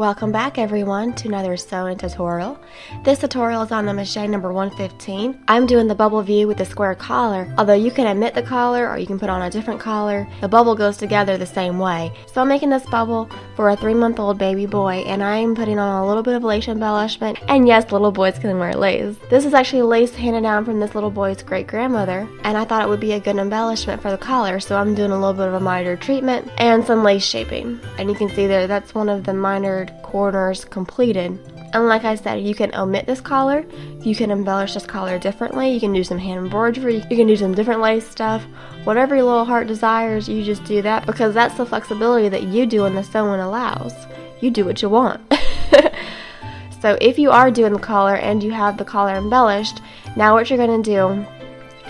Welcome back everyone to another sewing tutorial. This tutorial is on the Michiè number 115. I'm doing the bubble view with the square collar. Although you can omit the collar or you can put on a different collar, the bubble goes together the same way. So I'm making this bubble for a 3-month-old baby boy, and I'm putting on a little bit of lace embellishment. And yes, little boys can wear lace. This is actually lace handed down from this little boy's great grandmother, and I thought it would be a good embellishment for the collar, so I'm doing a little bit of a miter treatment and some lace shaping. And you can see there, that's one of the mitered corners completed. And like I said, you can omit this collar, you can embellish this collar differently, you can do some hand embroidery, you can do some different lace stuff, whatever your little heart desires, you just do that, because that's the flexibility that you do and the sewing allows. You do what you want. So if you are doing the collar and you have the collar embellished, now what you're going to do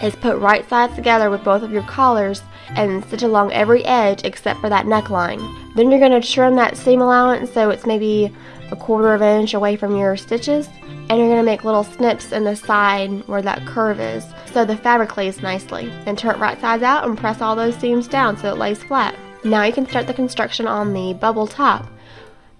is put right sides together with both of your collars and stitch along every edge except for that neckline. Then you're going to trim that seam allowance so it's maybe 1/4 inch away from your stitches, and you're going to make little snips in the side where that curve is so the fabric lays nicely. Then turn it right sides out and press all those seams down so it lays flat. Now you can start the construction on the bubble top.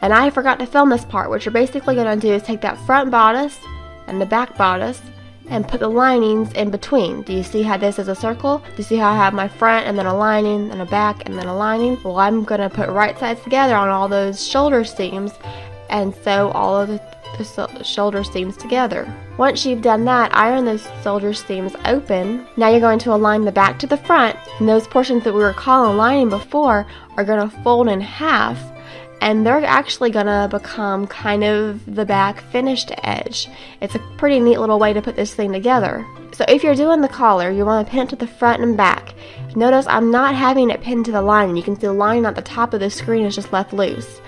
And I forgot to film this part. What you're basically going to do is take that front bodice and the back bodice and put the linings in between. Do you see how this is a circle? Do you see how I have my front and then a lining and a back and then a lining? Well, I'm going to put right sides together on all those shoulder seams and sew all of the shoulder seams together. Once you've done that, iron those shoulder seams open. Now you're going to align the back to the front, and those portions that we were calling lining before are going to fold in half, and they're actually going to become kind of the back finished edge. It's a pretty neat little way to put this thing together. So if you're doing the collar, you want to pin it to the front and back. Notice I'm not having it pinned to the lining. You can see the lining at the top of the screen is just left loose.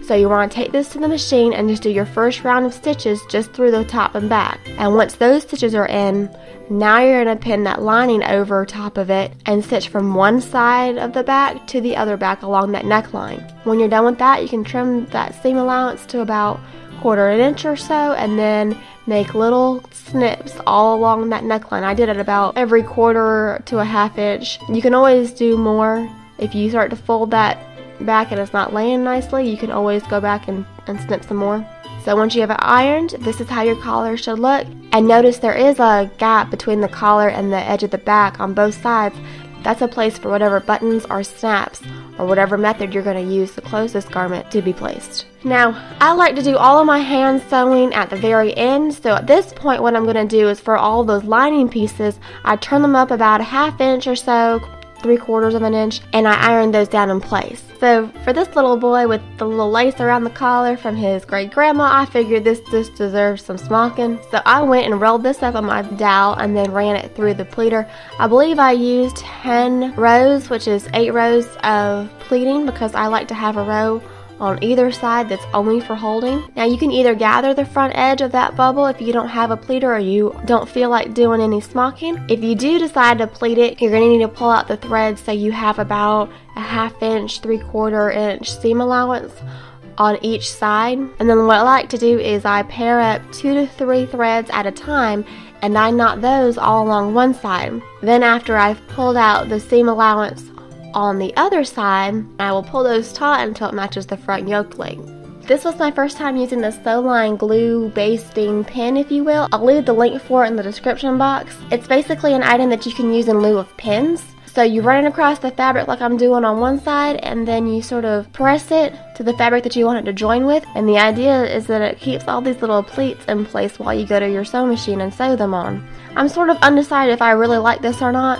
So you want to take this to the machine and just do your first round of stitches just through the top and back. And once those stitches are in, now you're going to pin that lining over top of it and stitch from one side of the back to the other back along that neckline. When you're done with that, you can trim that seam allowance to about 1/4 inch or so, and then make little snips all along that neckline. I did it about every 1/4 to a 1/2 inch. You can always do more. If you start to fold that back and it's not laying nicely, you can always go back and snip some more. So once you have it ironed, this is how your collar should look. And notice there is a gap between the collar and the edge of the back on both sides. That's a place for whatever buttons or snaps or whatever method you're going to use to close this garment to be placed. Now, I like to do all of my hand sewing at the very end, so at this point what I'm going to do is for all of those lining pieces, I turn them up about a 1/2 inch or so, 3/4 inch, and I iron those down in place. So for this little boy with the little lace around the collar from his great grandma, I figured this deserves some smocking. So I went and rolled this up on my dowel and then ran it through the pleater. I believe I used 10 rows, which is 8 rows of pleating, because I like to have a row on either side that's only for holding. Now you can either gather the front edge of that bubble if you don't have a pleater or you don't feel like doing any smocking. If you do decide to pleat it, you're going to need to pull out the threads so you have about a 1/2 inch, 3/4 inch seam allowance on each side. And then what I like to do is I pair up 2 to 3 threads at a time, and I knot those all along one side. Then after I've pulled out the seam allowance on the other side, I will pull those taut until it matches the front yoke leg. This was my first time using the Sewline glue basting pin, if you will. I'll leave the link for it in the description box. It's basically an item that you can use in lieu of pins. So you run it across the fabric like I'm doing on one side, and then you sort of press it to the fabric that you want it to join with. And the idea is that it keeps all these little pleats in place while you go to your sewing machine and sew them on. I'm sort of undecided if I really like this or not.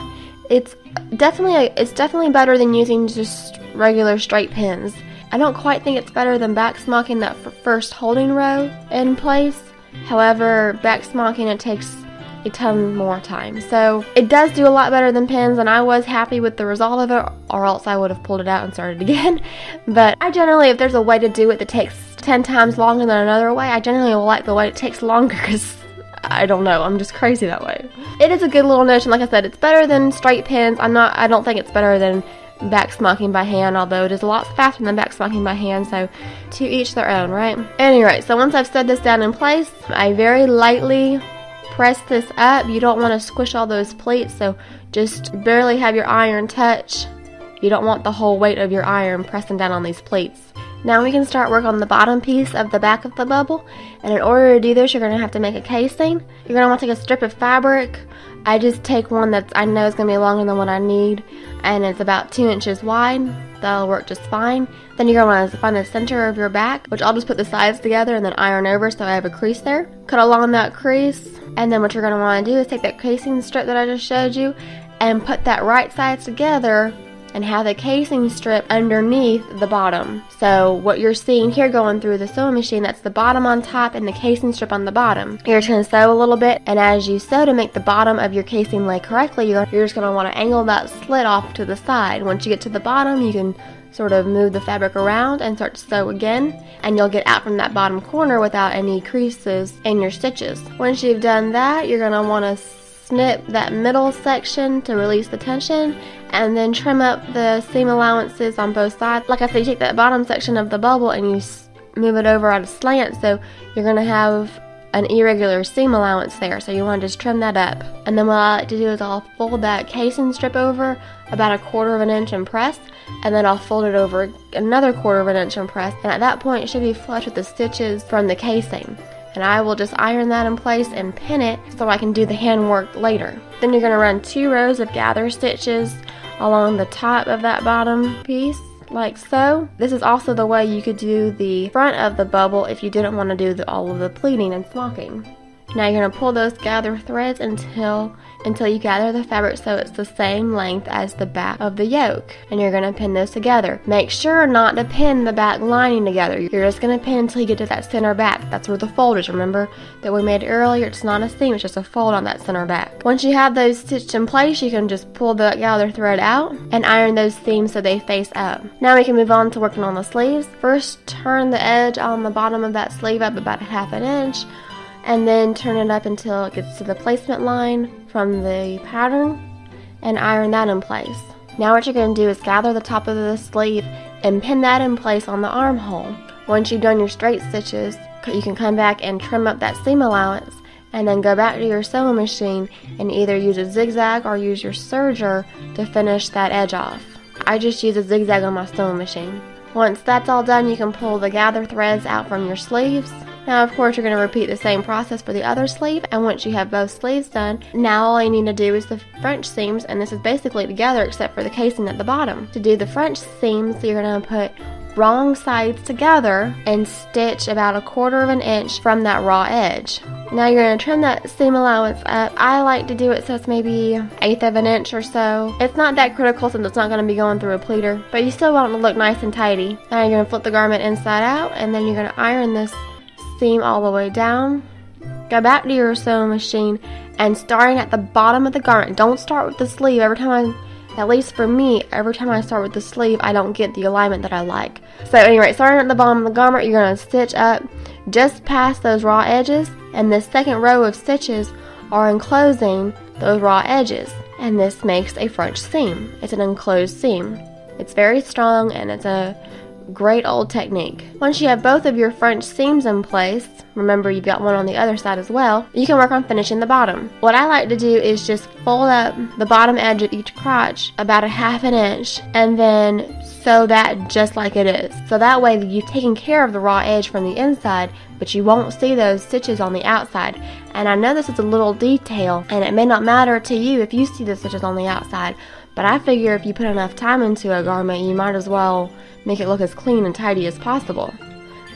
It's definitely better than using just regular straight pins. I don't quite think it's better than back smocking that first holding row in place. However, back smocking, it takes a ton more time. So it does do a lot better than pins, and I was happy with the result of it, or else I would have pulled it out and started again. But I generally, if there's a way to do it that takes 10 times longer than another way, I generally will like the way it takes longer, because I don't know, I'm just crazy that way. It is a good little notion. Like I said, it's better than straight pins. I don't think it's better than back smocking by hand, although it is a lot faster than back smocking by hand, so to each their own, right? Anyway, so once I've sewed this down in place, I very lightly press this up. You don't want to squish all those pleats, so just barely have your iron touch. You don't want the whole weight of your iron pressing down on these pleats. Now we can start work on the bottom piece of the back of the bubble, and in order to do this, you're going to have to make a casing. You're going to want to take a strip of fabric. I just take one that I know is going to be longer than what I need, and it's about 2 inches wide. That'll work just fine. Then you're going to want to find the center of your back, which I'll just put the sides together and then iron over so I have a crease there. Cut along that crease, and then what you're going to want to do is take that casing strip that I just showed you and put that right sides together and have the casing strip underneath the bottom. So what you're seeing here going through the sewing machine, that's the bottom on top and the casing strip on the bottom. You're just going to sew a little bit, and as you sew to make the bottom of your casing lay correctly, you're just going to want to angle that slit off to the side. Once you get to the bottom, you can sort of move the fabric around and start to sew again, and you'll get out from that bottom corner without any creases in your stitches. Once you've done that, you're going to want to snip that middle section to release the tension, and then trim up the seam allowances on both sides. Like I said, you take that bottom section of the bubble and you move it over at a slant, so you're going to have an irregular seam allowance there, so you want to just trim that up. And then what I like to do is I'll fold that casing strip over about 1/4 of an inch and press, and then I'll fold it over another 1/4 of an inch and press, and at that point it should be flush with the stitches from the casing. And I will just iron that in place and pin it so I can do the handwork later. Then you're going to run 2 rows of gather stitches along the top of that bottom piece, like so. This is also the way you could do the front of the bubble if you didn't want to do all of the pleating and smocking. Now you're going to pull those gather threads until you gather the fabric so it's the same length as the back of the yoke, and you're going to pin those together. Make sure not to pin the back lining together. You're just going to pin until you get to that center back. That's where the fold is. Remember that we made earlier, it's not a seam, it's just a fold on that center back. Once you have those stitched in place, you can just pull the gather thread out and iron those seams so they face up. Now we can move on to working on the sleeves. First, turn the edge on the bottom of that sleeve up about 1/2 inch, and then turn it up until it gets to the placement line from the pattern and iron that in place. Now what you're going to do is gather the top of the sleeve and pin that in place on the armhole. Once you've done your straight stitches, you can come back and trim up that seam allowance, and then go back to your sewing machine and either use a zigzag or use your serger to finish that edge off. I just use a zigzag on my sewing machine. Once that's all done, you can pull the gather threads out from your sleeves. Now of course you're going to repeat the same process for the other sleeve, and once you have both sleeves done, now all you need to do is the French seams, and this is basically together except for the casing at the bottom. To do the French seams, you're going to put wrong sides together and stitch about 1/4 of an inch from that raw edge. Now you're going to trim that seam allowance up. I like to do it so it's maybe 1/8 of an inch or so. It's not that critical since it's not going to be going through a pleater, but you still want it to look nice and tidy. Now you're going to flip the garment inside out, and then you're going to iron this seam all the way down. Go back to your sewing machine, and starting at the bottom of the garment, don't start with the sleeve. At least for me, every time I start with the sleeve, I don't get the alignment that I like. So anyway, starting at the bottom of the garment, you're going to stitch up just past those raw edges, and this second row of stitches are enclosing those raw edges, and this makes a French seam. It's an enclosed seam. It's very strong, and it's a great old technique. Once you have both of your French seams in place, remember you've got one on the other side as well, you can work on finishing the bottom. What I like to do is just fold up the bottom edge of each crotch about 1/2 inch, and then sew that just like it is. So that way you've taken care of the raw edge from the inside, but you won't see those stitches on the outside. And I know this is a little detail, and it may not matter to you if you see the stitches on the outside, but I figure if you put enough time into a garment, you might as well make it look as clean and tidy as possible.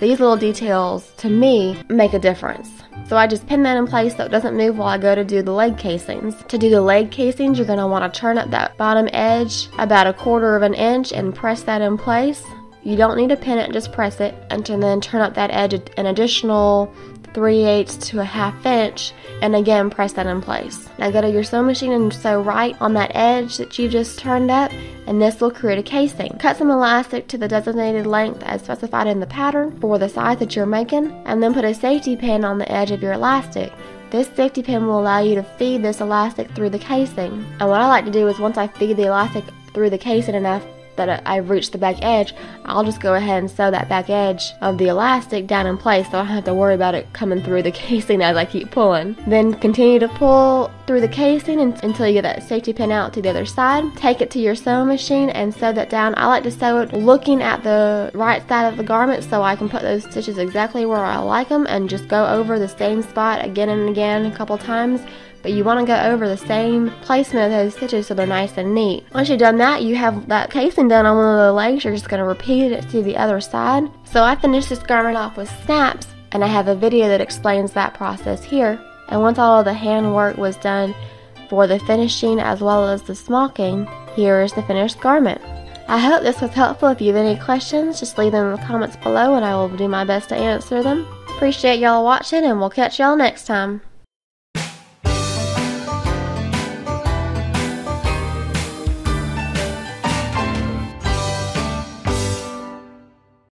These little details, to me, make a difference. So I just pin that in place so it doesn't move while I go to do the leg casings. To do the leg casings, you're going to want to turn up that bottom edge about 1/4 of an inch and press that in place. You don't need to pin it, just press it, and then turn up that edge an additional 3/8 to 1/2 inch, and again press that in place. Now go to your sewing machine and sew right on that edge that you just turned up, and this will create a casing. Cut some elastic to the designated length as specified in the pattern for the size that you're making, and then put a safety pin on the edge of your elastic. This safety pin will allow you to feed this elastic through the casing. And what I like to do is once I feed the elastic through the casing enough that I've reached the back edge, I'll just go ahead and sew that back edge of the elastic down in place so I don't have to worry about it coming through the casing as I keep pulling. Then continue to pull through the casing until you get that safety pin out to the other side. Take it to your sewing machine and sew that down. I like to sew it looking at the right side of the garment so I can put those stitches exactly where I like them and just go over the same spot again and again a couple times. But you want to go over the same placement of those stitches so they're nice and neat. Once you've done that, you have that casing done on one of the legs. You're just going to repeat it to the other side. So I finished this garment off with snaps, and I have a video that explains that process here. And once all of the handwork was done for the finishing as well as the smocking, here is the finished garment. I hope this was helpful. If you have any questions, just leave them in the comments below and I will do my best to answer them. Appreciate y'all watching, and we'll catch y'all next time.